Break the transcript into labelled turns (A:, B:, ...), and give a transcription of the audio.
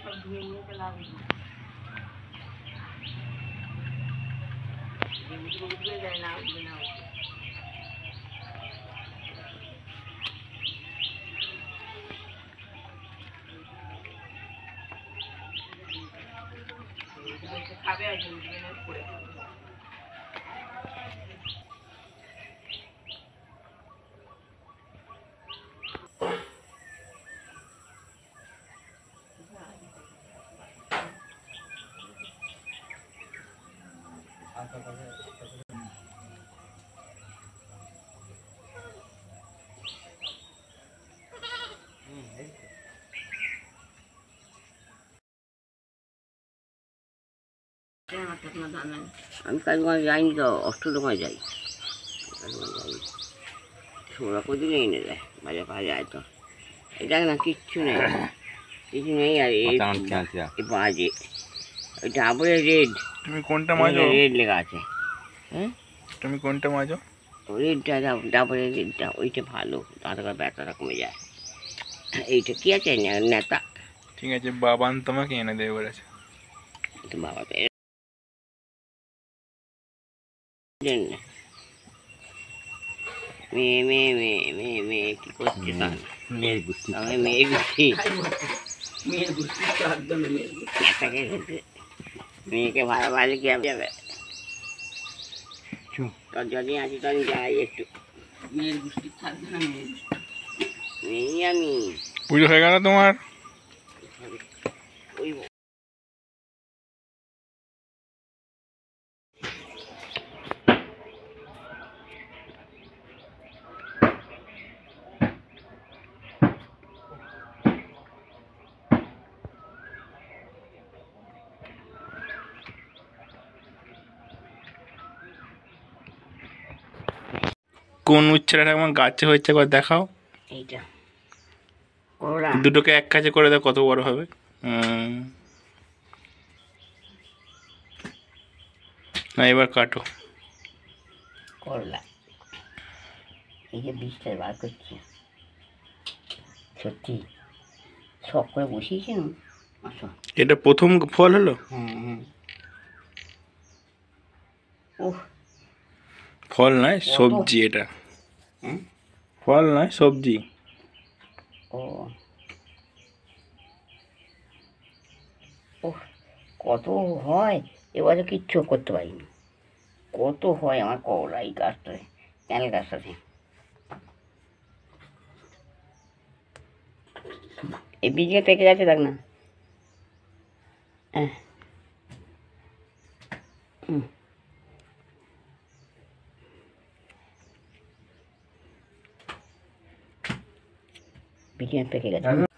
A: সব ধুয়ে নিয়ে তো লাগবে উঠবে যায় না উঠবে না খাবে আর উঠবে না পড়ে আমি কাজগঞ্জ যাইনি তো অষ্টদোকায় যাই ছোড়া কোদিন এনে দেয় বাজে পাওয়া যায় তো এটা না কিচ্ছু নেই কিছু নেই আর এই বাজে ওই ডাবরে রেড
B: তুমি কোনটা মাজো
A: রেড লেখা আছে হ্যাঁ
B: তুমি কোনটা মাজো
A: রেডটা ডাবরে রেডটা ওইটা ভালো তাতে করে ব্যথাটা কমে যায় এইটা কি আছে নেতা
B: ঠিক আছে বাবান তোমাকে এনে দেবে বলেছে
A: বাবা তো মেয়ে মেয়ে মেয়ে মেয়ে মেয়ে কি করছে মেয়ের গোষ্ঠী মেয়ের গোষ্ঠী মেয়ের গোষ্ঠী একদম মেয়েকে ভালোবাসে কি যাবে তোর যদি আছি তখন যাই একটু মেয়ের গোষ্ঠী থাকবে না মেয়ে আমি
B: পুজো হয়ে গেল তোমার
A: ওই
B: কোন উচ্ছেটা আমার গাছে হচ্ছে একবার দেখাও
A: এইটা করলা
B: দুটোকে এক কাছে করে দাও কত বড় হবে না এবার কাটো
A: করলা এই যে বীজটা বার করছি সত্যি শখ করে বসিয়েছি না
B: এটা প্রথম ফল হলো
A: হ্যাঁ হ্যাঁ ওহ
B: ফল নয় সবজি এটা ফল নয় সবজি
A: ও ও কত হয় এবারে কিচ্ছু করতে পারিনি কত হয় আমার করলা এই গাছটায় ক্যানেল গাছটাতে এই বীজে পেকে গেছে দেখ না হ্যাঁ বীজে পেকে গেছে